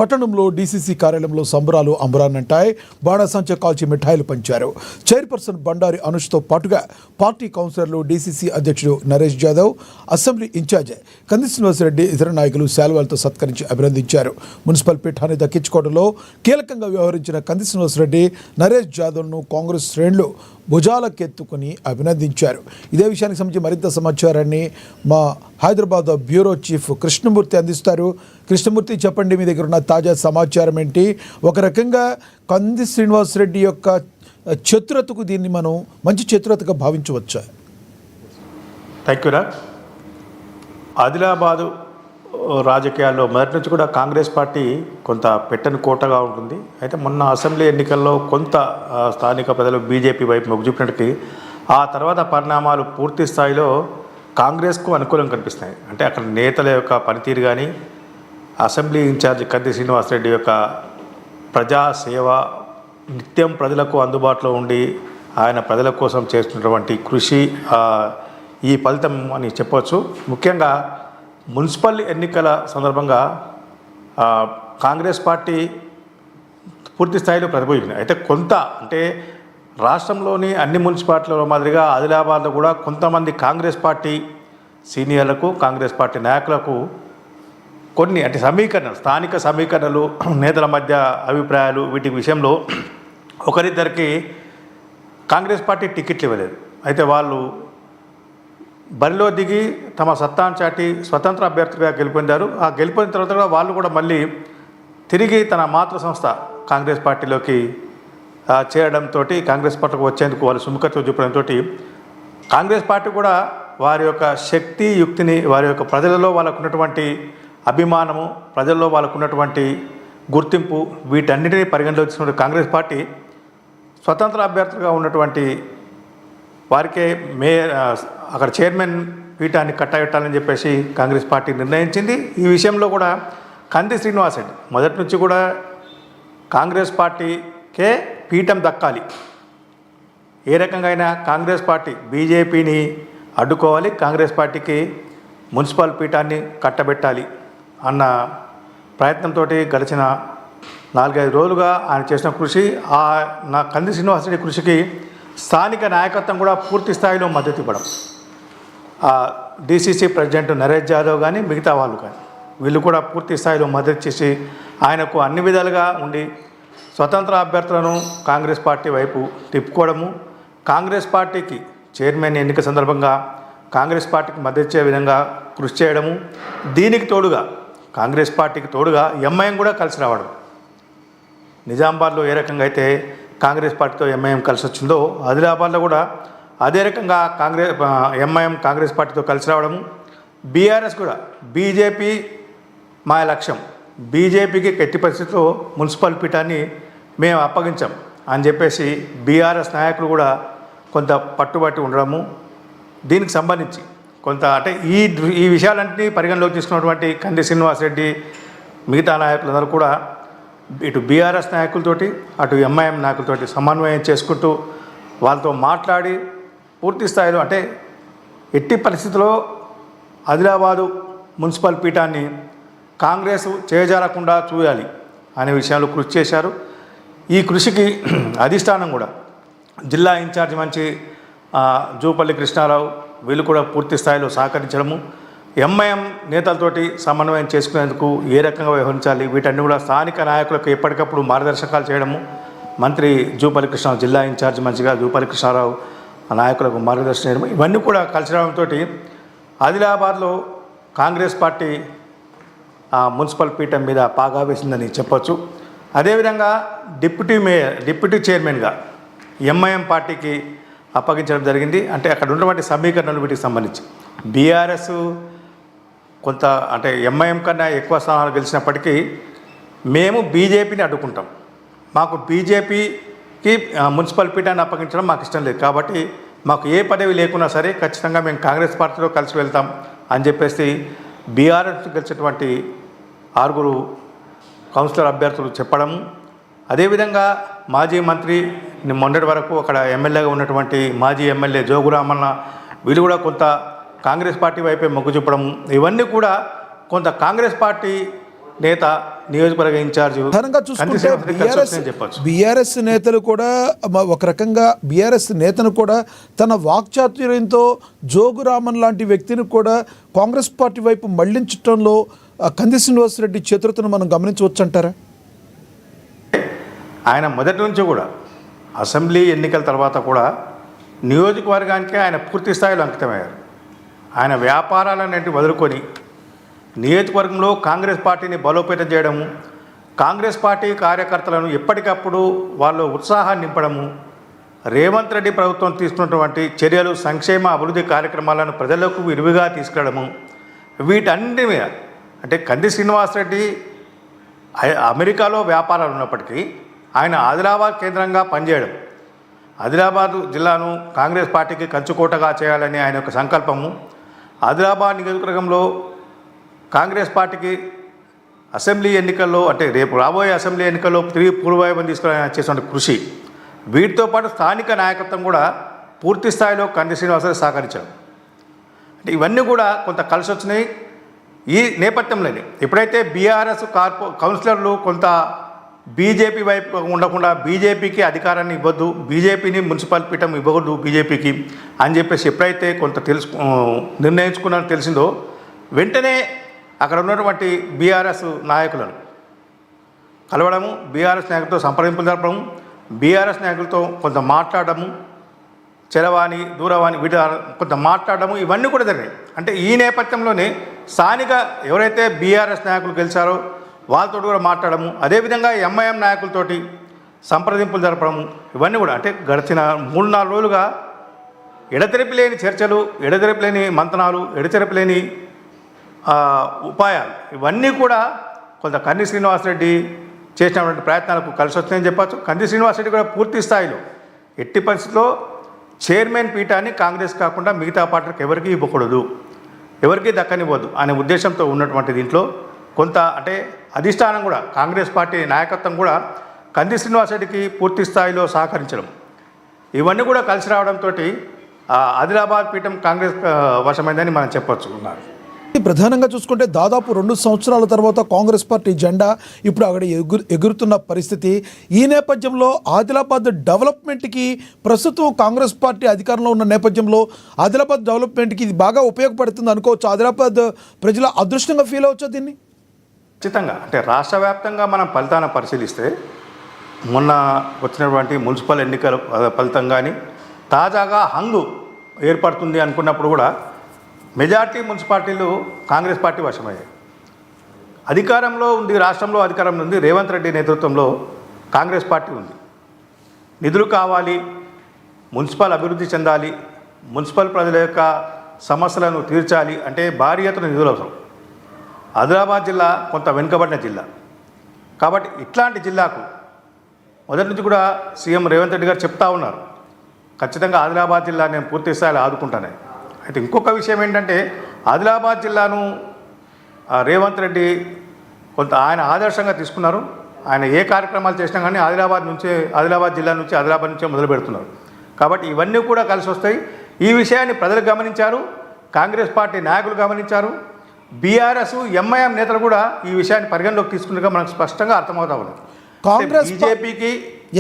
పట్టణంలో డీసీసీ కార్యాలయంలో సంబరాలు అంబరాన్నంటాయి. బాణాసంచా కాల్చి మిఠాయిలు పంచారు. చైర్పర్సన్ బండారి అనుష్తో పాటుగా పార్టీ కౌన్సిలర్లు, డీసీసీ అధ్యక్షుడు నరేష్ జాదవ్, అసెంబ్లీ ఇన్ఛార్జ్ కంది శ్రీనివాసరెడ్డి ఇతర నాయకులు శాలువాలతో సత్కరించి అభినందించారు. మున్సిపల్ పీఠాన్ని దక్కించుకోవడంలో కీలకంగా వ్యవహరించిన కంది శ్రీనివాసరెడ్డి, నరేష్ జాదవ్ను కాంగ్రెస్ శ్రేణులు భుజాలకెత్తుకుని అభినందించారు. ఇదే విషయానికి సంబంధించి మరింత సమాచారాన్ని మా హైదరాబాద్ బ్యూరో చీఫ్ కృష్ణమూర్తి అందిస్తారు. కృష్ణమూర్తి, చెప్పండి, మీ దగ్గర ఉన్న తాజా సమాచారం ఏంటి? ఒక రకంగా కంది శ్రీనివాసరెడ్డి యొక్క చతురతకు దీన్ని మనం మంచి చతురతగా భావించవచ్చా? థ్యాంక్ యూ రా. ఆదిలాబాదు రాజకీయాల్లో మొదటి నుంచి కూడా కాంగ్రెస్ పార్టీ కొంత పెట్టని కోటగా ఉంటుంది. అయితే మొన్న అసెంబ్లీ ఎన్నికల్లో కొంత స్థానిక ప్రజలు బీజేపీ వైపు మొగ్గు చూపినట్టుకి ఆ తర్వాత పరిణామాలు పూర్తి స్థాయిలో కాంగ్రెస్కు అనుకూలం కనిపిస్తున్నాయి. అంటే అక్కడ నేతల యొక్క పనితీరు కానీ, అసెంబ్లీ ఇన్ఛార్జ్ కంది శ్రీనివాసరెడ్డి యొక్క ప్రజాసేవ, నిత్యం ప్రజలకు అందుబాటులో ఉండి ఆయన ప్రజల కోసం చేస్తున్నటువంటి కృషి ఈ ఫలితం అని చెప్పవచ్చు. ముఖ్యంగా మున్సిపల్ ఎన్నికల సందర్భంగా కాంగ్రెస్ పార్టీ పూర్తి స్థాయిలో ప్రతిపోయింది. అయితే కొంత అంటే రాష్ట్రంలోని అన్ని మున్సిపాలిటీల మాదిరిగా ఆదిలాబాద్లో కూడా కొంతమంది కాంగ్రెస్ పార్టీ సీనియర్లకు, కాంగ్రెస్ పార్టీ నాయకులకు కొన్ని అంటే సమీకరణలు, స్థానిక సమీకరణలు, నేతల మధ్య అభిప్రాయాలు, వీటి విషయంలో ఒకరిద్దరికి కాంగ్రెస్ పార్టీ టికెట్లు ఇవ్వలేదు. అయితే వాళ్ళు బరిలో దిగి తమ సత్తాను చాటి స్వతంత్ర అభ్యర్థిగా గెలుపొందారు. ఆ గెలుపొందిన తర్వాత కూడా వాళ్ళు కూడా మళ్ళీ తిరిగి తన మాతృ సంస్థ కాంగ్రెస్ పార్టీలోకి చేరడంతో, కాంగ్రెస్ పార్టీకి వచ్చేందుకు వాళ్ళు సుముఖత చూపడంతో కాంగ్రెస్ పార్టీ కూడా వారి యొక్క శక్తి యుక్తిని, వారి యొక్క ప్రజలలో వాళ్ళకున్నటువంటి అభిమానము, ప్రజల్లో వాళ్ళకున్నటువంటి గుర్తింపు, వీటన్నిటినీ పరిగణలోకి తీసుకున్న కాంగ్రెస్ పార్టీ స్వతంత్ర అభ్యర్థులుగా ఉన్నటువంటి వారికే అక్కడ చైర్మన్ పీఠాన్ని కట్టబెట్టాలని చెప్పేసి కాంగ్రెస్ పార్టీ నిర్ణయించింది. ఈ విషయంలో కూడా కంది శ్రీనివాసరెడ్డి మొదటి నుంచి కూడా కాంగ్రెస్ పార్టీకే పీఠం దక్కాలి, ఏ రకంగా అయినా కాంగ్రెస్ పార్టీ బీజేపీని అడ్డుకోవాలి, కాంగ్రెస్ పార్టీకి మున్సిపల్ పీఠాన్ని కట్టబెట్టాలి అన్న ప్రయత్నంతో గడిచిన 4-5 రోజులుగా ఆయన చేసిన కృషి, నా కంది శ్రీనివాసరెడ్డి కృషికి స్థానిక నాయకత్వం కూడా పూర్తి స్థాయిలో మద్దతు ఇవ్వడం, డీసీసీ ప్రెసిడెంట్ నరేష్ జాదవ్ కానీ మిగతా వాళ్ళు కానీ వీళ్ళు కూడా పూర్తి స్థాయిలో మద్దతు చేసి ఆయనకు అన్ని విధాలుగా ఉండి స్వతంత్ర అభ్యర్థులను కాంగ్రెస్ పార్టీ వైపు తిప్పుకోవడము, కాంగ్రెస్ పార్టీకి చైర్మన్ ఎన్నిక సందర్భంగా కాంగ్రెస్ పార్టీకి మద్దతు ఇచ్చే విధంగా కృషి చేయడము, దీనికి తోడుగా కాంగ్రెస్ పార్టీకి తోడుగా ఎంఐఎం కూడా కలిసి రావడం. నిజామాబాద్లో ఏ రకంగా అయితే కాంగ్రెస్ పార్టీతో ఎంఐఎం కలిసి వచ్చిందో ఆదిలాబాద్లో కూడా అదే రకంగా ఎంఐఎం కాంగ్రెస్ పార్టీతో కలిసి రావడము, బీఆర్ఎస్ కూడా బీజేపీ మా లక్ష్యం, బీజేపీకి ఎట్టి పరిస్థితుల్లో మున్సిపల్ పీఠాన్ని మేము అప్పగించాం అని చెప్పేసి బీఆర్ఎస్ నాయకులు కూడా కొంత పట్టుబట్టి ఉండడము, దీనికి సంబంధించి కొంత అంటే ఈ విషయాలన్నింటినీ పరిగణలోకి తీసుకున్నటువంటి కంది శ్రీనివాసరెడ్డి మిగతా నాయకులందరూ కూడా ఇటు బీఆర్ఎస్ నాయకులతోటి అటు ఎంఐఎం నాయకులతోటి సమన్వయం చేసుకుంటూ వాళ్ళతో మాట్లాడి పూర్తి స్థాయిలో అంటే ఎట్టి పరిస్థితుల్లో ఆదిలాబాదు మున్సిపల్ పీఠాన్ని కాంగ్రెస్ చేజారకుండా చూడాలి అనే విషయాలు కృషి చేశారు. ఈ కృషికి అధిష్టానం కూడా జిల్లా ఇన్ఛార్జ్ మంచి జూపల్లి కృష్ణారావు వీళ్ళు కూడా పూర్తి స్థాయిలో సహకరించడము, ఎంఐఎం నేతలతోటి సమన్వయం చేసుకునేందుకు ఏ రకంగా వ్యవహరించాలి, వీటన్ని కూడా స్థానిక నాయకులకు ఎప్పటికప్పుడు మార్గదర్శకాలు చేయడము, మంత్రి జూపల్లి కృష్ణారావు జిల్లా ఇన్ఛార్జ్ మంచిగా జూపల్లి కృష్ణారావు నాయకులకు మార్గదర్శనం చేయడం, ఇవన్నీ కూడా కలిసి రావడంతో ఆదిలాబాద్లో కాంగ్రెస్ పార్టీ మున్సిపల్ పీఠం మీద పాగా వేసిందని చెప్పొచ్చు. అదేవిధంగా డిప్యూటీ చైర్మన్గా ఎంఐఎం పార్టీకి అప్పగించడం జరిగింది. అంటే అక్కడ ఉన్నటువంటి సమీకరణలు వీటికి సంబంధించి బీఆర్ఎస్ కొంత అంటే ఎంఐఎం కన్నా ఎక్కువ స్థానాలు గెలిచినప్పటికీ మేము బీజేపీని అడ్డుకుంటాం, మాకు బీజేపీకి మున్సిపల్ పీఠాన్ని అప్పగించడం మాకు ఇష్టం లేదు, కాబట్టి మాకు ఏ పదవి లేకున్నా సరే ఖచ్చితంగా మేము కాంగ్రెస్ పార్టీలో కలిసి వెళ్తాం అని చెప్పేసి బీఆర్ఎస్ గెలిచినటువంటి 6 కౌన్సిలర్ అభ్యర్థులు చెప్పడం. అదేవిధంగా మాజీ మంత్రి మొన్నటి వరకు అక్కడ ఎమ్మెల్యేగా ఉన్నటువంటి మాజీ ఎమ్మెల్యే జోగురామన్న వీళ్ళు కూడా కొంత కాంగ్రెస్ పార్టీ వైపే మొగ్గు చూపడం, ఇవన్నీ కూడా కొంత కాంగ్రెస్ పార్టీ నేత, నియోజకవర్గ ఇన్ఛార్జు ప్రధానంగా చూసుకుంటే చెప్పచ్చు. బీఆర్ఎస్ నేతలు కూడా ఒక రకంగా బీఆర్ఎస్ నేతను కూడా తన వాక్చాతుర్యంతో జోగురామన్ లాంటి వ్యక్తిని కూడా కాంగ్రెస్ పార్టీ వైపు మళ్లించడంలో కంది శ్రీనివాసరెడ్డి చతురతను మనం గమనించవచ్చు అంటారా? ఆయన మొదటి నుంచి కూడా అసెంబ్లీ ఎన్నికల తర్వాత కూడా నియోజకవర్గానికి ఆయన పూర్తి స్థాయిలో అంకితమయ్యారు. ఆయన వ్యాపారాలన్నింటినీ వదులుకొని నియోజకవర్గంలో కాంగ్రెస్ పార్టీని బలోపేతం చేయడము, కాంగ్రెస్ పార్టీ కార్యకర్తలను ఎప్పటికప్పుడు వాళ్ళు ఉత్సాహాన్ని నింపడము, రేవంత్ రెడ్డి ప్రభుత్వం తీసుకున్నటువంటి చర్యలు, సంక్షేమ అభివృద్ధి కార్యక్రమాలను ప్రజలకు విరివిగా తీసుకెళ్లడము, వీటన్నిటి మీద అంటే కంది శ్రీనివాసరెడ్డి అమెరికాలో వ్యాపారాలు ఉన్నప్పటికీ ఆయన ఆదిలాబాద్ కేంద్రంగా పనిచేయడం, ఆదిలాబాద్ జిల్లాను కాంగ్రెస్ పార్టీకి కంచుకోటగా చేయాలని ఆయన యొక్క సంకల్పము, ఆదిలాబాద్ నియోజకవర్గంలో కాంగ్రెస్ పార్టీకి అసెంబ్లీ ఎన్నికల్లో అంటే రేపు రాబోయే అసెంబ్లీ ఎన్నికల్లో తిరిగి పూర్వవైభవం తీసుకుని ఆయన చేసిన కృషి, వీటితో పాటు స్థానిక నాయకత్వం కూడా పూర్తి స్థాయిలో కంది శ్రీనివాసరెడ్డి సహకరించారు. అంటే ఇవన్నీ కూడా కొంత కలిసి వచ్చినాయి. ఈ నేపథ్యంలోనే ఎప్పుడైతే బీఆర్ఎస్ కౌన్సిలర్లు కొంత బీజేపీ వైపు ఉండకుండా బీజేపీకి అధికారాన్ని ఇవ్వద్దు, బీజేపీని మున్సిపల్ పీఠం ఇవ్వకూడదు బీజేపీకి అని చెప్పేసి ఎప్పుడైతే కొంత నిర్ణయించుకున్నారని తెలిసిందో వెంటనే అక్కడ ఉన్నటువంటి బీఆర్ఎస్ నాయకులను కలవడము, బీఆర్ఎస్ నాయకులతో సంప్రదింపులు జరపడము, బీఆర్ఎస్ నాయకులతో కొంత మాట్లాడము, చరవాణి దూరవాణి వీటి కొంత మాట్లాడము, ఇవన్నీ కూడా జరిగాయి. అంటే ఈ నేపథ్యంలోనే స్థానిక ఎవరైతే బీఆర్ఎస్ నాయకులు గెలిచారో వాళ్ళతో కూడా మాట్లాడము, అదేవిధంగా ఎంఐఎం నాయకులతోటి సంప్రదింపులు జరపడము, ఇవన్నీ కూడా అంటే గడిచిన 3-4 రోజులుగా ఎడతెరిపి లేని చర్చలు, ఎడతెరిపి లేని మంతనాలు, ఎడతెరిపి లేని ఉపాయాలు, ఇవన్నీ కూడా కొంత కంది శ్రీనివాసరెడ్డి చేసినటువంటి ప్రయత్నాలకు కలిసి వస్తుందని చెప్పచ్చు. కంది శ్రీనివాసరెడ్డి కూడా పూర్తి స్థాయిలో ఎట్టి పరిస్థితుల్లో చైర్మన్ పీఠాన్ని కాంగ్రెస్ కాకుండా మిగతా పార్టీలకు ఎవరికీ ఇవ్వకూడదు, ఎవరికీ దక్కనివ్వద్దు అనే ఉద్దేశంతో ఉన్నటువంటి దీంట్లో కొంత అంటే అధిష్టానం కూడా కాంగ్రెస్ పార్టీ నాయకత్వం కూడా కంది శ్రీనివాసరెడ్డికి పూర్తి స్థాయిలో సహకరించడం, ఇవన్నీ కూడా కలిసి రావడంతో ఆదిలాబాద్ పీఠం కాంగ్రెస్ వశమైందని మనం చెప్పొచ్చు. ప్రధానంగా చూసుకుంటే దాదాపు 2 సంవత్సరాల తర్వాత కాంగ్రెస్ పార్టీ జెండా ఇప్పుడు అక్కడ ఎగురుతున్న పరిస్థితి. ఈ నేపథ్యంలో ఆదిలాబాద్ డెవలప్మెంట్కి ప్రస్తుతం కాంగ్రెస్ పార్టీ అధికారంలో ఉన్న నేపథ్యంలో ఆదిలాబాద్ డెవలప్మెంట్కి ఇది బాగా ఉపయోగపడుతుంది అనుకోవచ్చు. ఆదిలాబాద్ ప్రజల అదృష్టంగా ఫీల్ అవ్వచ్చు దీన్ని. ఖచ్చితంగా అంటే రాష్ట్ర వ్యాప్తంగా మనం ఫలితాన్ని పరిశీలిస్తే మొన్న వచ్చినటువంటి మున్సిపల్ ఎన్నికల ఫలితం కానీ తాజాగా హంగు ఏర్పడుతుంది అనుకున్నప్పుడు కూడా మెజార్టీ మున్సిపాలిటీలు కాంగ్రెస్ పార్టీ వశమయ్యాయి. అధికారంలో ఉంది, రాష్ట్రంలో అధికారంలో ఉంది, రేవంత్ రెడ్డి నేతృత్వంలో కాంగ్రెస్ పార్టీ ఉంది. నిధులు కావాలి, మున్సిపల్ అభివృద్ధి చెందాలి, మున్సిపల్ ప్రజల యొక్క సమస్యలను తీర్చాలి అంటే భారీ ఎత్తున నిధులు అవసరం. ఆదిలాబాద్ జిల్లా కొంత వెనుకబడిన జిల్లా కాబట్టి ఇట్లాంటి జిల్లాకు మొదటి నుంచి కూడా సీఎం రేవంత్ రెడ్డి గారు చెప్తా ఉన్నారు, ఖచ్చితంగా ఆదిలాబాద్ జిల్లా నేను పూర్తి స్థాయిలో ఆదుకుంటానని. అయితే ఇంకొక విషయం ఏంటంటే ఆదిలాబాద్ జిల్లాను రేవంత్ రెడ్డి కొంత ఆయన ఆదర్శంగా తీసుకున్నారు. ఆయన ఏ కార్యక్రమాలు చేసినా కానీ ఆదిలాబాద్ జిల్లా నుంచి ఆదిలాబాద్ నుంచే మొదలు పెడుతున్నారు. కాబట్టి ఇవన్నీ కూడా కలిసి వస్తాయి. ఈ విషయాన్ని ప్రజలు గమనించారు, కాంగ్రెస్ పార్టీ నాయకులు గమనించారు, బీఆర్ఎస్ ఎంఐఎం నేతలు కూడా ఈ విషయాన్ని పరిగణలోకి తీసుకున్నట్టుగా మనకు స్పష్టంగా అర్థమవుతా ఉంది. కాంగ్రెస్ బీజేపీకి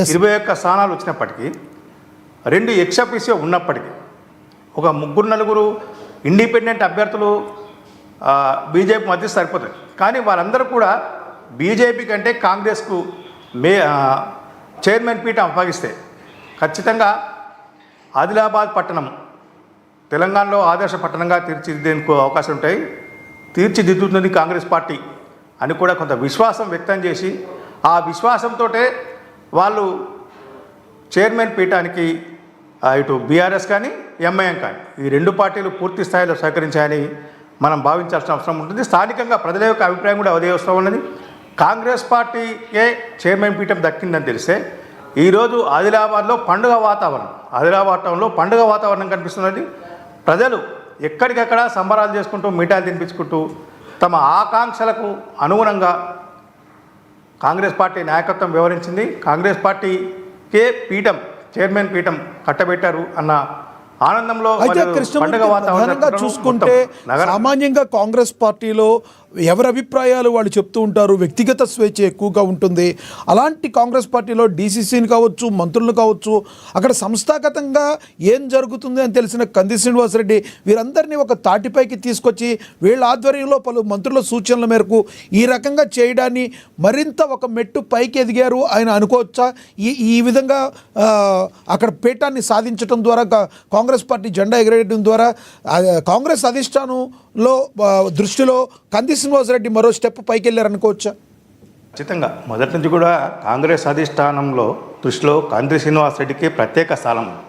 21 స్థానాలు వచ్చినప్పటికీ 2 ఎక్స్-అఫీషియో ఉన్నప్పటికీ ఒక 3-4 ఇండిపెండెంట్ అభ్యర్థులు బీజేపీ మధ్య సరిపోతుంది. కానీ వారందరూ కూడా బీజేపీ కంటే కాంగ్రెస్కు చైర్మన్ పీఠం అప్పగిస్తే ఖచ్చితంగా ఆదిలాబాద్ పట్టణం తెలంగాణలో ఆదర్శ పట్టణంగా తీర్చిదిద్దేందుకు అవకాశం ఉంటాయి, తీర్చిదిద్దుతుంది కాంగ్రెస్ పార్టీ అని కూడా కొంత విశ్వాసం వ్యక్తం చేసి ఆ విశ్వాసంతో వాళ్ళు చైర్మన్ పీఠానికి ఇటు బీఆర్ఎస్ కానీ ఎంఐఎం కానీ ఈ 2 పార్టీలు పూర్తి స్థాయిలో సహకరించాయని మనం భావించాల్సిన అవసరం ఉంటుంది. స్థానికంగా ప్రజల యొక్క అభిప్రాయం కూడా అదే వస్తూ ఉన్నది. కాంగ్రెస్ పార్టీకే చైర్మన్ పీఠం దక్కిందని తెలిస్తే ఈరోజు ఆదిలాబాద్లో పండుగ వాతావరణం, ఆదిలాబాద్ టౌన్లో పండుగ వాతావరణం కనిపిస్తున్నది. ప్రజలు ఎక్కడికెక్కడ సంబరాలు చేసుకుంటూ మిఠాయిలు తినిపించుకుంటూ తమ ఆకాంక్షలకు అనుగుణంగా కాంగ్రెస్ పార్టీ నాయకత్వం వివరించింది. కాంగ్రెస్ పార్టీకే పీఠం చైర్మన్ పీఠం కట్టబెట్టారు అన్న ఆనందంలో అయితే వాళ్ళు పండుగ కృష్ణమూర్తి వాతావరణం ప్రధానంగా జరుపుకుంటారు. చూసుకుంటే మొత్తం నగర సామాన్యంగా కాంగ్రెస్ పార్టీలో ఎవరి అభిప్రాయాలు వాళ్ళు చెప్తూ ఉంటారు, వ్యక్తిగత స్వేచ్ఛ ఎక్కువగా ఉంటుంది. అలాంటి కాంగ్రెస్ పార్టీలో డీసీసీని కావచ్చు, మంత్రులు కావచ్చు, అక్కడ సంస్థాగతంగా ఏం జరుగుతుంది అని తెలిసిన కంది శ్రీనివాసరెడ్డి వీరందరినీ ఒక తాటిపైకి తీసుకొచ్చి వీళ్ళ ఆధ్వర్యంలో పలు మంత్రుల సూచనల మేరకు ఈ రకంగా చేయడాన్ని మరింత ఒక మెట్టు పైకి ఎదిగారు ఆయన అనుకోవచ్చా? ఈ విధంగా అక్కడ పీఠాన్ని సాధించడం ద్వారా కాంగ్రెస్ పార్టీ జెండా ఎగరేయడం ద్వారా కాంగ్రెస్ అధిష్టానంలో దృష్టిలో కంది శ్రీనివాసరెడ్డి మరో స్టెప్ పైకి వెళ్ళారనుకోవచ్చా? ఖచ్చితంగా మొదటి నుంచి కూడా కాంగ్రెస్ అధిష్టానంలో దృష్టిలో కంది శ్రీనివాసరెడ్డికి ప్రత్యేక స్థానం ఉంది.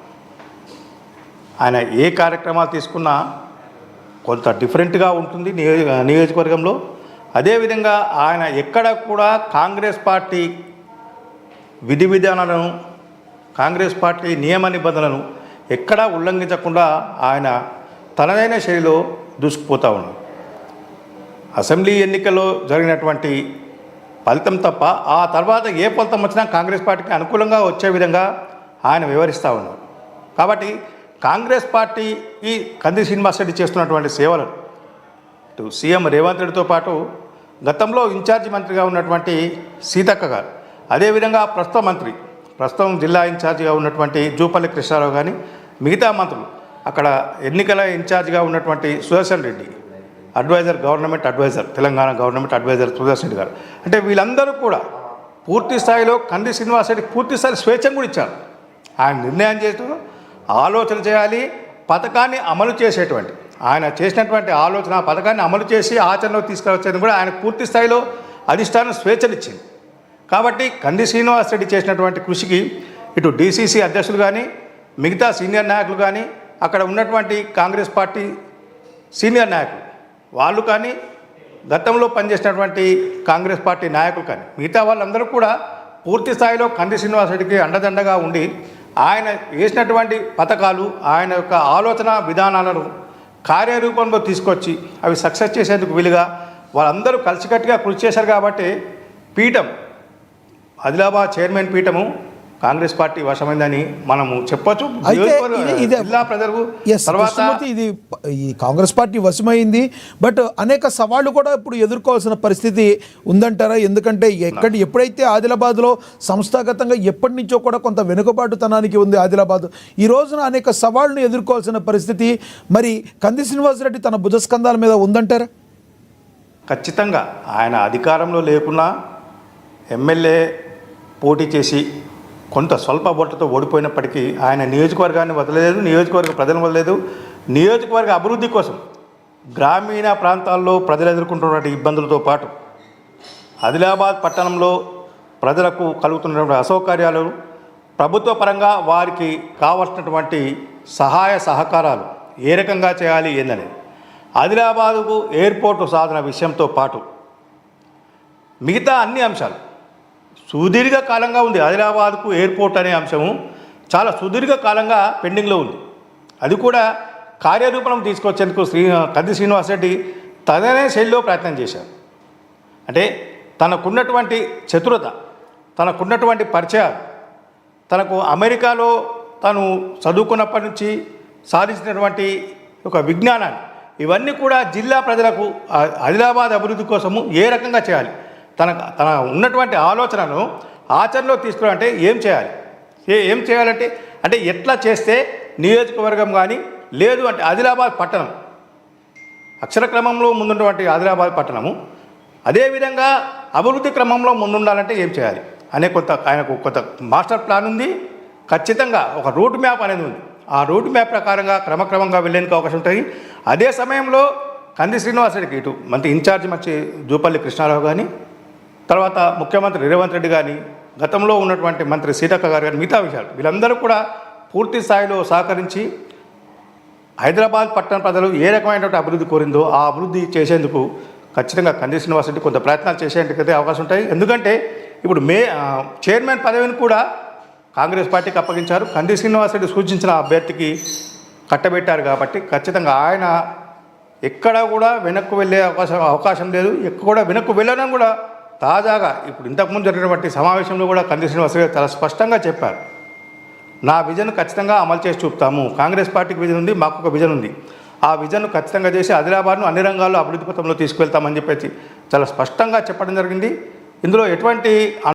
ఆయన ఏ కార్యక్రమాలు తీసుకున్నా కొంత డిఫరెంట్గా ఉంటుంది నియోజకవర్గంలో. అదేవిధంగా ఆయన ఎక్కడ కూడా కాంగ్రెస్ పార్టీ విధి విధానాలను, కాంగ్రెస్ పార్టీ నియమ నిబంధనలను ఎక్కడా ఉల్లంఘించకుండా ఆయన తనదైన శైలిలో దూసుకుపోతూ ఉన్నాడు. అసెంబ్లీ ఎన్నికల్లో జరిగినటువంటి ఫలితం తప్ప ఆ తర్వాత ఏ ఫలితం వచ్చినా కాంగ్రెస్ పార్టీకి అనుకూలంగా వచ్చే విధంగా ఆయన వివరిస్తూ ఉన్నారు. కాబట్టి కాంగ్రెస్ పార్టీకి కంది శ్రీనివాసరెడ్డి చేస్తున్నటువంటి సేవలను ఇటు సీఎం రేవంత్ రెడ్డితో పాటు గతంలో ఇన్ఛార్జి మంత్రిగా ఉన్నటువంటి సీతక్క గారు, అదేవిధంగా ప్రస్తుతం జిల్లా ఇన్ఛార్జిగా ఉన్నటువంటి జూపల్లి కృష్ణారావు కానీ మిగతా మంత్రులు, అక్కడ ఎన్నికల ఇన్ఛార్జిగా ఉన్నటువంటి Sudarshan Reddy, government adviser, Telangana government adviser Sudarshan Reddy గారు, అంటే వీళ్ళందరూ కూడా పూర్తి స్థాయిలో కంది శ్రీనివాసరెడ్డి పూర్తి స్థాయి స్వేచ్ఛను కూడా ఇచ్చారు. ఆయన నిర్ణయం చేస్తూ ఆలోచన చేయాలి, పథకాన్ని అమలు చేసేటువంటి ఆయన చేసినటువంటి ఆలోచన పథకాన్ని అమలు చేసి ఆచరణలో తీసుకువచ్చేది కూడా ఆయన పూర్తి స్థాయిలో అధిష్టానం స్వేచ్ఛనిచ్చింది. కాబట్టి కంది శ్రీనివాసరెడ్డి చేసినటువంటి కృషికి ఇటు డీసీసీ అధ్యక్షులు కానీ మిగతా సీనియర్ నాయకులు కానీ అక్కడ ఉన్నటువంటి కాంగ్రెస్ పార్టీ సీనియర్ నాయకులు వాళ్ళు కానీ గతంలో పనిచేసినటువంటి కాంగ్రెస్ పార్టీ నాయకులు కానీ మిగతా వాళ్ళందరూ కూడా పూర్తి స్థాయిలో కంది శ్రీనివాసరెడ్డికి అండదండగా ఉండి ఆయన వేసినటువంటి పథకాలు, ఆయన యొక్క ఆలోచన విధానాలను కార్యరూపంలో తీసుకొచ్చి అవి సక్సెస్ చేసేందుకు వీలుగా వాళ్ళందరూ కలిసికట్టుగా కృషి చేశారు. కాబట్టి పీఠం, ఆదిలాబాద్ చైర్మన్ పీఠము కాంగ్రెస్ పార్టీ వశమైందని మనము చెప్పొచ్చు. జిల్లా ప్రజలు తర్వాత ఇది ఈ కాంగ్రెస్ పార్టీ వశమైంది. బట్ అనేక సవాళ్లు కూడా ఇప్పుడు ఎదుర్కోవాల్సిన పరిస్థితి ఉందంటారా? ఎందుకంటే ఎప్పుడైతే ఆదిలాబాద్లో సంస్థాగతంగా ఎప్పటి నుంచో కూడా కొంత వెనుకబాటుతనానికి ఉంది ఆదిలాబాద్, ఈ రోజున అనేక సవాళ్లను ఎదుర్కోవాల్సిన పరిస్థితి మరి కంది శ్రీనివాసరెడ్డి తన భుజస్కంధాల మీద ఉందంటారా? ఖచ్చితంగా ఆయన అధికారంలో లేకున్నా ఎమ్మెల్యే పోటీ చేసి కొంత స్వల్ప ఓట్లతో ఓడిపోయినప్పటికీ ఆయన నియోజకవర్గాన్ని వదలలేదు, నియోజకవర్గ ప్రజలను వదలలేదు. నియోజకవర్గ అభివృద్ధి కోసం గ్రామీణ ప్రాంతాల్లో ప్రజలు ఎదుర్కొంటున్నటువంటి ఇబ్బందులతో పాటు ఆదిలాబాద్ పట్టణంలో ప్రజలకు కలుగుతున్నటువంటి అసౌకర్యాలు, ప్రభుత్వ పరంగా వారికి కావాల్సినటువంటి సహాయ సహకారాలు ఏ రకంగా చేయాలి ఏందని ఆదిలాబాదుకు ఎయిర్పోర్టు సాధన విషయంతో పాటు మిగతా అన్ని అంశాలు సుదీర్ఘకాలంగా ఉంది. ఆదిలాబాద్కు ఎయిర్పోర్ట్ అనే అంశము చాలా సుదీర్ఘకాలంగా పెండింగ్లో ఉంది. అది కూడా కార్యరూపం తీసుకొచ్చేందుకు కంది శ్రీనివాసరెడ్డి తననే శైలిలో ప్రయత్నం చేశారు. అంటే తనకున్నటువంటి చతురత, తనకున్నటువంటి పరిచయాలు, తనకు అమెరికాలో తను చదువుకున్నప్పటి నుంచి సాధించినటువంటి ఒక విజ్ఞానాన్ని, ఇవన్నీ కూడా జిల్లా ప్రజలకు ఆదిలాబాద్ అభివృద్ధి కోసము ఏ రకంగా చేయాలి, తన ఉన్నటువంటి ఆలోచనను ఆచరణలో తీసుకురావాలంటే ఏం చేయాలంటే అంటే ఎట్లా చేస్తే నియోజకవర్గం కానీ లేదు అంటే ఆదిలాబాద్ పట్టణం అక్షర క్రమంలో ముందున్నటువంటి ఆదిలాబాద్ పట్టణము అదేవిధంగా అభివృద్ధి క్రమంలో ముందుండాలంటే ఏం చేయాలి అనే ఆయనకు కొంత మాస్టర్ ప్లాన్ ఉంది. ఖచ్చితంగా ఒక రూట్ మ్యాప్ అనేది ఉంది. ఆ రూట్ మ్యాప్ ప్రకారంగా క్రమక్రమంగా వెళ్ళేందుకు అవకాశం ఉంటుంది. అదే సమయంలో కంది శ్రీనివాసరెడ్డికి ఇటు మంత్రి ఇన్ఛార్జి మంచి జూపల్లి కృష్ణారావు కానీ, తర్వాత ముఖ్యమంత్రి రేవంత్ రెడ్డి కానీ, గతంలో ఉన్నటువంటి మంత్రి సీతక్క గారు కానీ, మిగతా విషయాలు వీళ్ళందరూ కూడా పూర్తి స్థాయిలో సహకరించి హైదరాబాద్ పట్టణ ప్రజలు ఏ రకమైనటువంటి అభివృద్ధి కోరిందో ఆ అభివృద్ధి చేసేందుకు ఖచ్చితంగా కంది శ్రీనివాసరెడ్డి కొంత ప్రయత్నాలు చేసేందుకైతే అవకాశం ఉంటాయి. ఎందుకంటే ఇప్పుడు చైర్మన్ పదవిని కూడా కాంగ్రెస్ పార్టీకి అప్పగించారు. కంది శ్రీనివాసరెడ్డి సూచించిన అభ్యర్థికి కట్టబెట్టారు. కాబట్టి ఖచ్చితంగా ఆయన ఎక్కడ కూడా వెనక్కు వెళ్ళే అవకాశం లేదు. ఎక్కడ కూడా వెనక్కు వెళ్ళడం కూడా తాజాగా ఇప్పుడు ఇంతకుముందు జరిగినటువంటి సమావేశంలో కూడా కంది శ్రీనివాసరెడ్డి చాలా స్పష్టంగా చెప్పారు. నా విజన్ ఖచ్చితంగా అమలు చేసి చూపుతాము. కాంగ్రెస్ పార్టీకి విజన్ ఉంది, మాకు ఒక విజన్ ఉంది. ఆ విజన్ను ఖచ్చితంగా చేసి ఆదిలాబాద్ను అన్ని రంగాల్లో అభివృద్ధి పథంలో తీసుకువెళ్తామని చెప్పేసి చాలా స్పష్టంగా చెప్పడం జరిగింది. ఇందులో ఎటువంటి